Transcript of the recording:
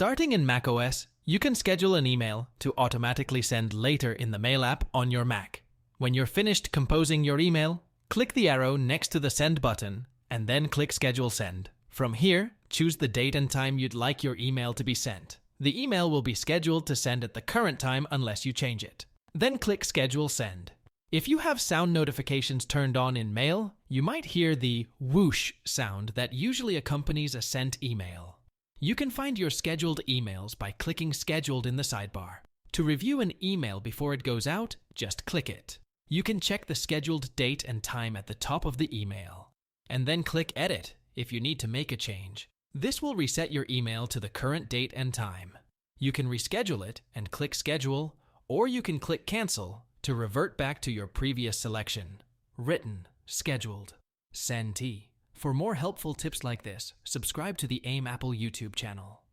Starting in macOS, you can schedule an email to automatically send later in the Mail app on your Mac. When you're finished composing your email, click the arrow next to the Send button and then click Schedule Send. From here, choose the date and time you'd like your email to be sent. The email will be scheduled to send at the current time unless you change it. Then click Schedule Send. If you have sound notifications turned on in Mail, you might hear the whoosh sound that usually accompanies a sent email. You can find your scheduled emails by clicking Scheduled in the sidebar. To review an email before it goes out, just click it. You can check the scheduled date and time at the top of the email, and then click Edit if you need to make a change. This will reset your email to the current date and time. You can reschedule it and click Schedule, or you can click Cancel to revert back to your previous selection. Written, scheduled, send. For more helpful tips like this, subscribe to the AIM Apple YouTube channel.